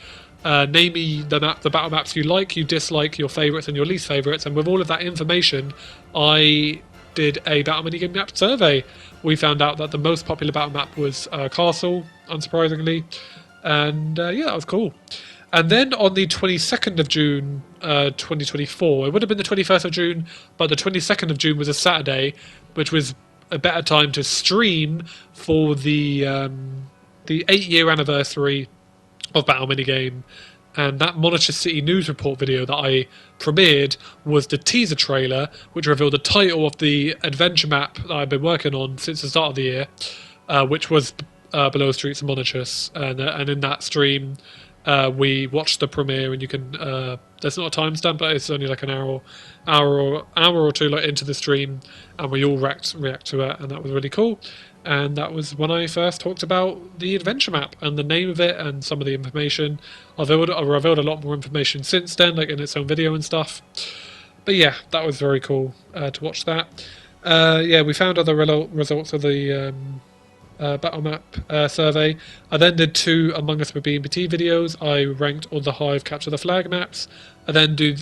name me the battle maps you like, you dislike, your favourites and your least favourites, and with all of that information, I did a battle minigame map survey. We found out that the most popular battle map was Castle, unsurprisingly, and that was cool. And then on the 22nd of June, 2024, it would have been the 21st of June, but the 22nd of June was a Saturday, which was a better time to stream for the 8-year anniversary of Battle Minigame. And that Monitor City News Report video that I premiered was the teaser trailer, which revealed the title of the adventure map that I've been working on since the start of the year, which was Below Streets of Monitrus. And in that stream, we watched the premiere, and you can. There's not a timestamp, but it's only like an hour or two like into the stream, and we all react to it, and that was really cool. And that was when I first talked about the adventure map and the name of it and some of the information. I've revealed a lot more information since then, like in its own video and stuff. But yeah, that was very cool to watch that. Yeah, we found other results of the battle map survey. I then did 2 Among Us with BMPT videos. I ranked all the Hive Capture the Flag maps. I then did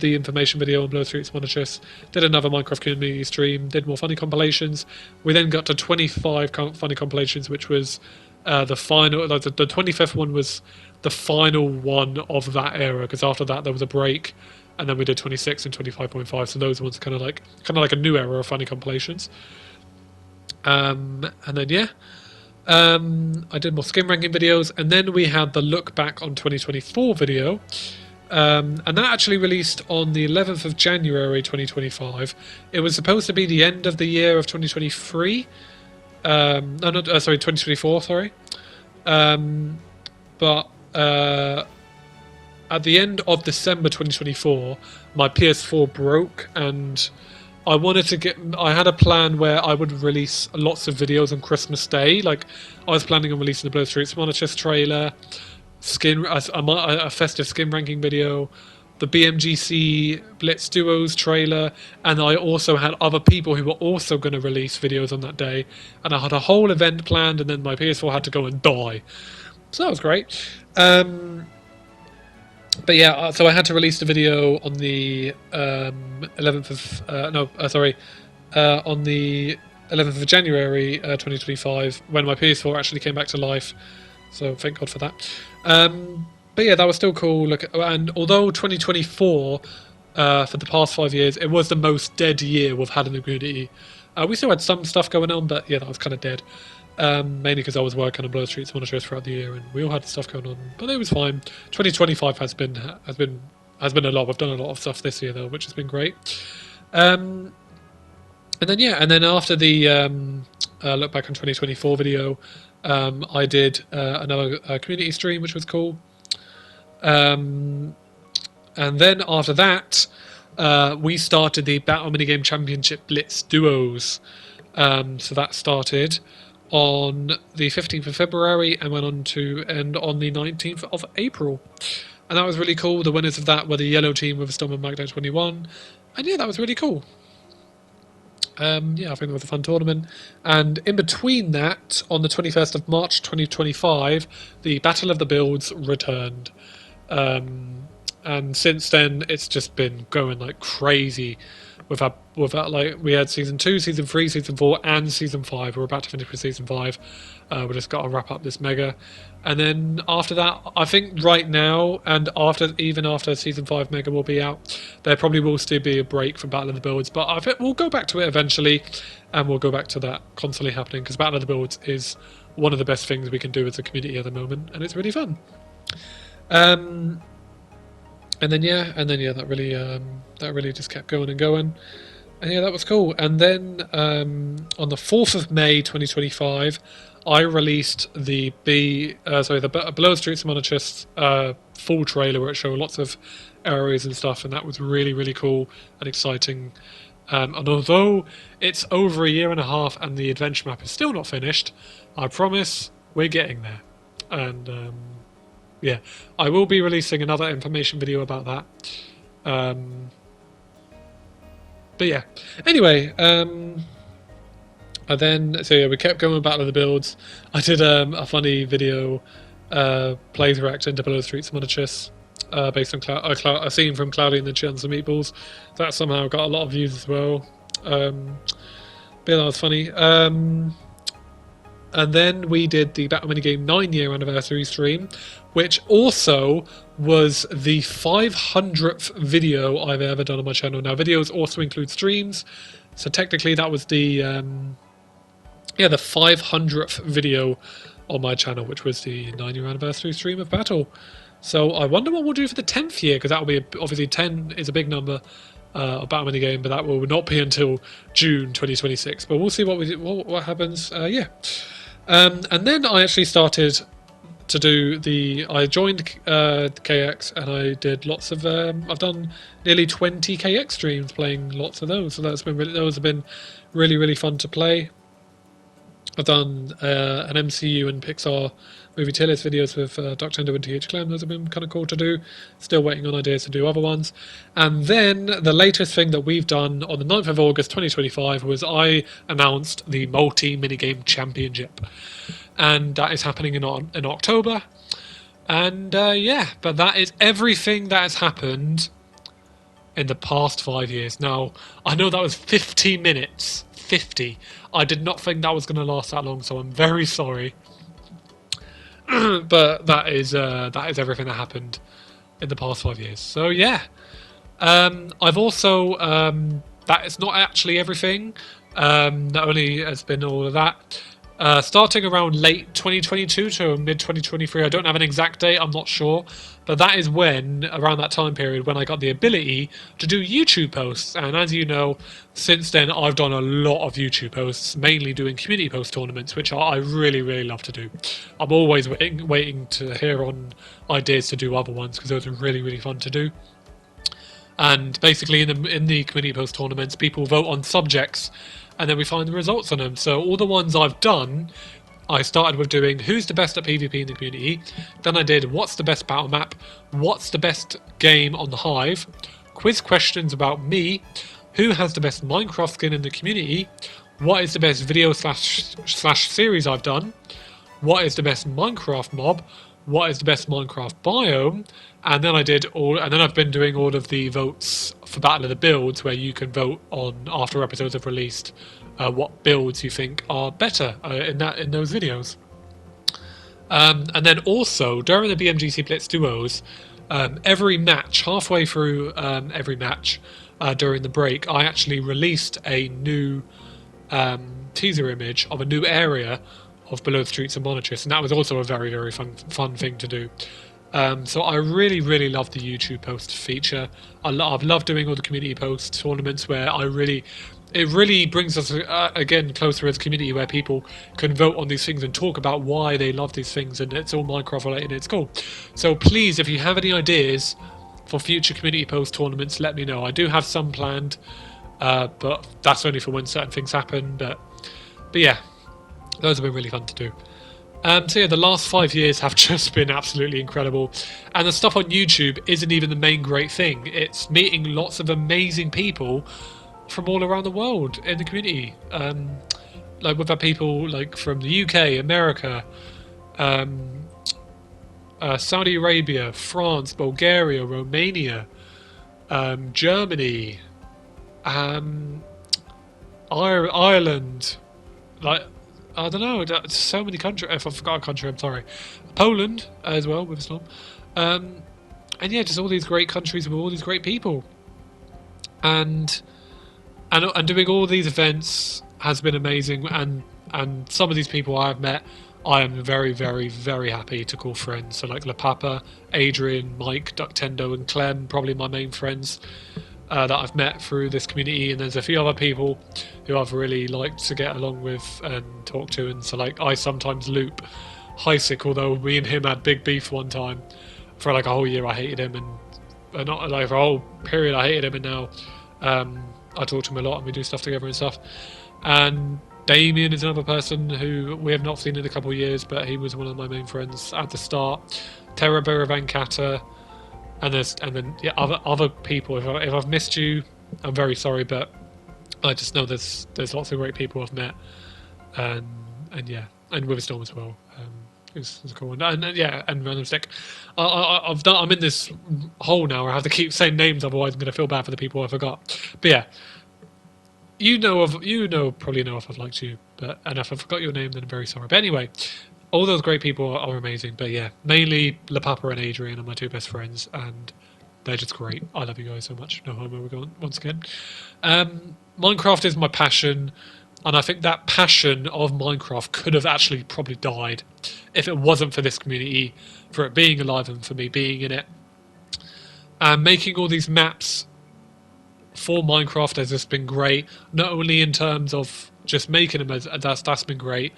the information video on Blow Streets Monochus. Did another Minecraft community stream. Did more funny compilations. We then got to 25 funny compilations, which was the final. Like the 25th one was the final one of that era, because after that there was a break, and then we did 26 and 25.5. So those ones kind of like a new era of funny compilations. And then yeah, I did more skin ranking videos, and then we had the look back on 2024 video, and that actually released on the 11th of January 2025. It was supposed to be the end of the year of 2023. No, not sorry, 2024. Sorry, but at the end of December 2024, my PS4 broke, and I had a plan where I would release lots of videos on Christmas Day. Like, I was planning on releasing the Blow Streets Monochus trailer, a festive skin ranking video, the BMGC Blitz Duos trailer, and I also had other people who were also going to release videos on that day. And I had a whole event planned, and then my PS4 had to go and die. So that was great. But yeah, so I had to release the video on the 11th of on the 11th of January 2025, when my PS4 actually came back to life. So thank God for that. But yeah, that was still cool. Look, and although 2024 for the past 5 years, it was the most dead year we've had in the community. We still had some stuff going on, but yeah, that was kind of dead. Mainly because I was working on Blow Streets Monochus throughout the year, and we all had stuff going on, but it was fine. 2025 has been a lot. We've done a lot of stuff this year though, which has been great. And then after the look back on 2024 video, I did another community stream, which was cool. And then after that, we started the Battle Minigame Championship Blitz Duos. So that started on the 15th of February and went on to end on the 19th of April. And that was really cool. The winners of that were the yellow team with Storm and Magno 21. And yeah, that was really cool. Yeah, I think that was a fun tournament. And in between that, on the 21st of March 2025, the Battle of the Builds returned. And since then, it's just been going like crazy. With that, like, we had season 2, season 3, season 4, and season 5. We're about to finish with season 5. We just got to wrap up this mega, and then after that, I think right now, and even after season 5 mega will be out, there probably will still be a break from Battle of the Builds. But I think we'll go back to it eventually, and we'll go back to that constantly happening, because Battle of the Builds is one of the best things we can do as a community at the moment, and it's really fun. And then that really just kept going and going, and yeah, that was cool. And then on the 4th of May 2025, I released the Blow Streets Monochus full trailer, where it showed lots of areas and stuff, and that was really, really cool and exciting. And although it's over a year and a half and the adventure map is still not finished, I promise we're getting there. And yeah, I will be releasing another information video about that. But yeah, anyway, we kept going with Battle of the Builds. I did a funny video, playthrough react into Blow Streets Monochus, based on a scene from Cloudy and the Chans and Meatballs. That somehow got a lot of views as well. But yeah, that was funny. And then we did the Battle Minigame 9-year anniversary stream, which also was the 500th video I've ever done on my channel. Now, videos also include streams, so technically that was the 500th video on my channel, which was the 9-year anniversary stream of Battle. So I wonder what we'll do for the 10th year, because that will be obviously 10 is a big number of Battle Minigame, but that will not be until June 2026. But we'll see what happens. Yeah. And then I actually started to do I joined KX, and I did lots of. I've done nearly 20 KX streams, playing lots of those. So those have been really fun to play. I've done an MCU and Pixar movie tier list videos with Dr. Endo and TH Clem. Those have been kind of cool to do. Still waiting on ideas to do other ones. And then the latest thing that we've done on the 9th of August 2025 was I announced the Multi Minigame Championship. And that is happening in October. And yeah, but that is everything that has happened in the past 5 years. Now, I know that was 50 minutes. 50. I did not think that was going to last that long, so I'm very sorry. But that is everything that happened in the past 5 years. So yeah, I've also that is not actually everything. Not only has been all of that. Starting around late 2022 to mid 2023, I don't have an exact date, I'm not sure, but that is when, around that time period, when I got the ability to do YouTube posts. And as you know, since then I've done a lot of YouTube posts, mainly doing community post tournaments, which I really love to do. I'm always waiting to hear on ideas to do other ones, because those are really fun to do. And basically in the community post tournaments, people vote on subjects, and then we find the results on them. So all the ones I've done, I started with doing who's the best at PvP in the community. Then I did what's the best battle map, what's the best game on the Hive, quiz questions about me, who has the best Minecraft skin in the community, what is the best video slash series I've done, what is the best Minecraft mob, what is the best Minecraft biome, and then I've been doing all of the votes for Battle of the Builds, where you can vote on, after episodes have released, what builds you think are better in those videos. And then also during the BMGC Blitz Duos, every match, halfway through every match during the break, I actually released a new teaser image of a new area of Below the Streets of Monotriss, and that was also a very fun thing to do. So I really love the YouTube post feature. I've loved doing all the community post tournaments, where it really brings us again closer as a community, where people can vote on these things and talk about why they love these things, and it's all Minecraft related. It's cool. So please, if you have any ideas for future community post tournaments, let me know. I do have some planned, but that's only for when certain things happen. But yeah, those have been really fun to do. So yeah, the last 5 years have just been absolutely incredible, and the stuff on YouTube isn't even the main great thing. It's meeting lots of amazing people from all around the world in the community. Like we've had people like from the UK, America, Saudi Arabia, France, Bulgaria, Romania, Germany, Ireland, like, I don't know, so many countries. If I forgot a country, I'm sorry. Poland as well, with Islam. And yeah, just all these great countries with all these great people. And doing all these events has been amazing. And some of these people I've met, I am very happy to call friends. So like La Papa, Adrian, Mike, Ductendo, and Clem, probably my main friends that I've met through this community. And there's a few other people who I've really liked to get along with and talk to. And so like I sometimes loop Heisick, although me and him had big beef one time. For like a whole year I hated him, and not like for a whole period I hated him, and now I talk to him a lot and we do stuff together and stuff. And Damien is another person who we have not seen in a couple of years, but he was one of my main friends at the start. Terra Vankata. And then yeah, other people. If I've missed you, I'm very sorry, but I just know there's lots of great people I've met, and yeah, and Witherstorm as well. It's a cool one, and yeah, and Random Stick. I'm in this hole now where I have to keep saying names, otherwise I'm going to feel bad for the people I forgot. But yeah, probably know if I've liked you, and if I forgot your name, then I'm very sorry. But anyway. All those great people are amazing, but yeah, mainly La Papa and Adrian are my two best friends, and they're just great. I love you guys so much. No homo once again. Minecraft is my passion, and I think that passion of Minecraft could have actually probably died if it wasn't for this community, for it being alive and for me being in it. And making all these maps for Minecraft has just been great, not only in terms of just making them, that's been great.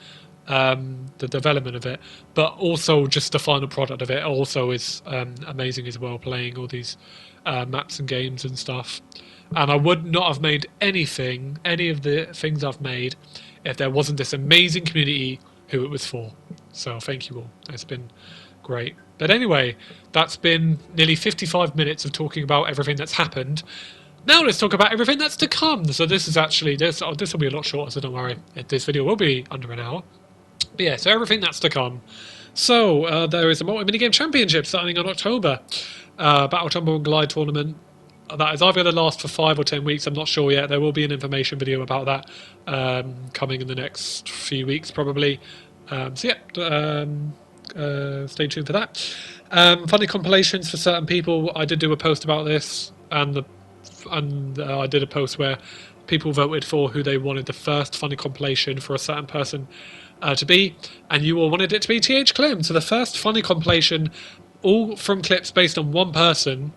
The development of it, but also just the final product of it also is amazing as well. Playing all these maps and games and stuff, and I would not have made any of the things I've made, if there wasn't this amazing community who it was for. So thank you all. It's been great. But anyway, that's been nearly 55 minutes of talking about everything that's happened. Now let's talk about everything that's to come. So this is actually this will be a lot shorter, so don't worry. This video will be under an hour. But yeah, so everything that's to come. So there is a multi-minigame championship starting in October. Battle Tumble and Glide tournament. That is either going to last for 5 or 10 weeks. I'm not sure yet. There will be an information video about that coming in the next few weeks, probably. So yeah, stay tuned for that. Funny compilations for certain people. I did do a post about this, and I did a post where people voted for who they wanted the first funny compilation for a certain person to be, and you all wanted it to be TH Clem. So the first funny compilation, all from clips based on one person,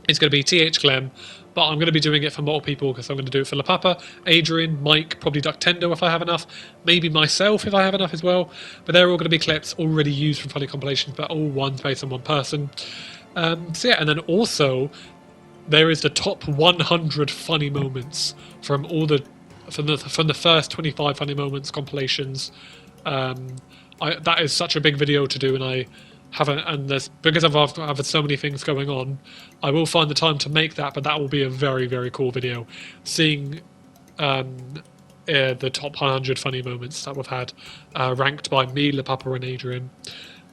is going to be TH Clem, but I'm going to be doing it for multiple people because I'm going to do it for La Papa, Adrian, Mike, probably Ducktendo if I have enough, maybe myself if I have enough as well. But they're all going to be clips already used from funny compilations, but all ones based on one person. So yeah, and then also there is the top 100 funny moments from all the from the first 25 funny moments compilations. That is such a big video to do, and I haven't, and there's, because I've had so many things going on, I will find the time to make that, but that will be a very, very cool video, seeing the top 100 funny moments that we've had, ranked by me, La Papa and Adrian.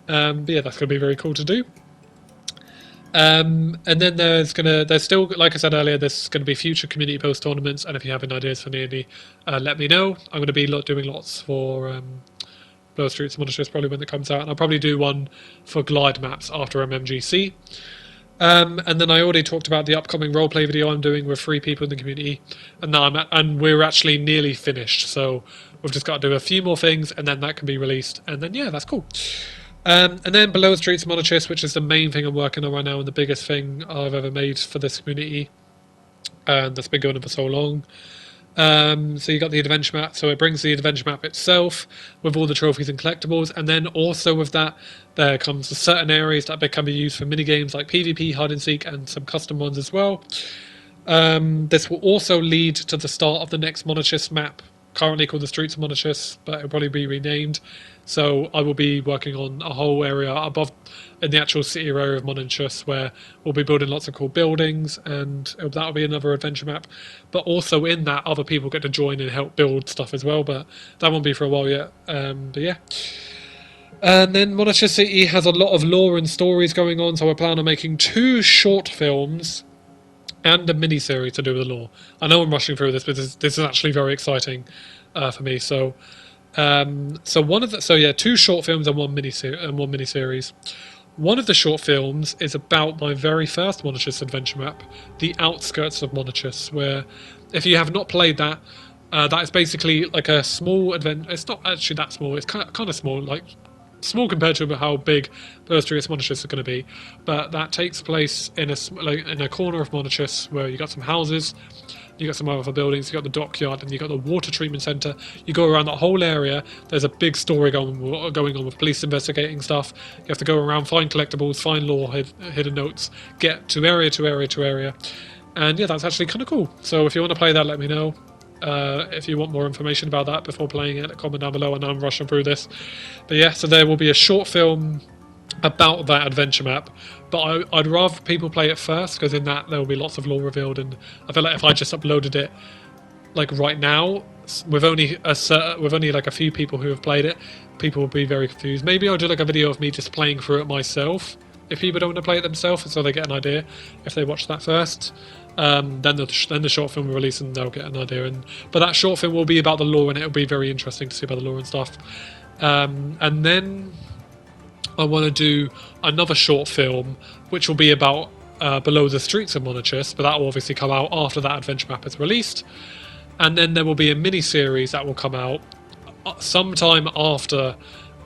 But yeah, that's going to be very cool to do. And then there's still, like I said earlier, there's going to be future community post tournaments, and if you have any ideas for me, let me know. I'm going to be doing lots for Blow Streets Monitors probably when it comes out, and I'll probably do one for Glide maps after MMGC. And then I already talked about the upcoming roleplay video I'm doing with 3 people in the community, and now we're actually nearly finished, so we've just got to do a few more things, and then that can be released, and then yeah, that's cool. And then Below Streets Monitors, which is the main thing I'm working on right now and the biggest thing I've ever made for this community, and that's been going on for so long. So you got the adventure map, so it brings the adventure map itself with all the trophies and collectibles, and then also with that there comes certain areas that can be used for minigames like PvP, hide and seek, and some custom ones as well. This will also lead to the start of the next Monachus map, currently called the Streets of Monachus, but it'll probably be renamed. So I will be working on a whole area above in the actual city area of Monachus, where we'll be building lots of cool buildings, and that'll be another adventure map. But also in that, other people get to join and help build stuff as well, but that won't be for a while yet. But yeah. And then Monachus City has a lot of lore and stories going on, so I plan on making 2 short films and a mini-series to do with the lore. I know I'm rushing through this, but this is actually very exciting for me. So, 2 short films and one mini-series. One of the short films is about my very first Monachus adventure map, The Outskirts of Monachus, where, if you have not played that, that is basically like a small adventure. It's not actually that small. It's kind of small, like small compared to how big Blow Streets Monachus are going to be. But that takes place in a corner of Monachus where you got some houses. You got some other buildings, you got the dockyard, and you got the water treatment centre. You go around that whole area. There's a big story going on with police investigating stuff. You have to go around, find collectibles, find lore, hidden notes, get to area to area to area. And yeah, that's actually kind of cool. So if you want to play that, let me know. If you want more information about that before playing it, comment down below. I know I'm rushing through this. But yeah, so there will be a short film about that adventure map, but I'd rather people play it first, because in that there will be lots of lore revealed, and I feel like if I just uploaded it like right now with only like a few people who have played it, people will be very confused. Maybe I'll do like a video of me just playing through it myself if people don't want to play it themselves, so they get an idea if they watch that first. Then the short film will release and they'll get an idea. But that short film will be about the lore, and it'll be very interesting to see about the lore and stuff. And then I want to do another short film which will be about Below the Streets of Monachus, but that will obviously come out after that adventure map is released. And then there will be a mini-series that will come out sometime after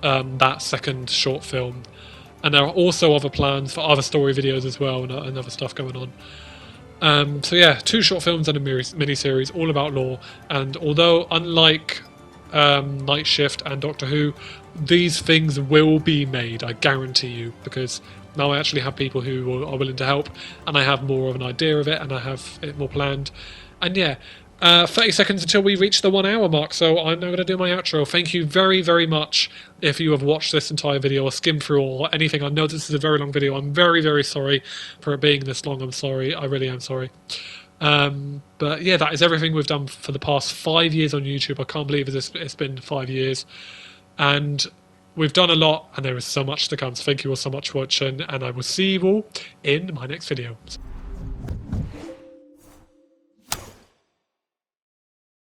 that second short film. And there are also other plans for other story videos as well, and other stuff going on. So yeah, 2 short films and a mini-series all about lore, and although unlike Night Shift and Doctor Who, these things will be made, I guarantee you, because now I actually have people who are willing to help, and I have more of an idea of it, and I have it more planned. And yeah, 30 seconds until we reach the 1 hour mark, so I'm now going to do my outro. Thank you very, very much if you have watched this entire video or skimmed through or anything. I know this is a very long video. I'm very, very sorry for it being this long. I'm sorry. I really am sorry. But yeah, that is everything we've done for the past 5 years on YouTube. I can't believe it's been 5 years. And we've done a lot, and there is so much to come. So thank you all so much for watching, and I will see you all in my next video.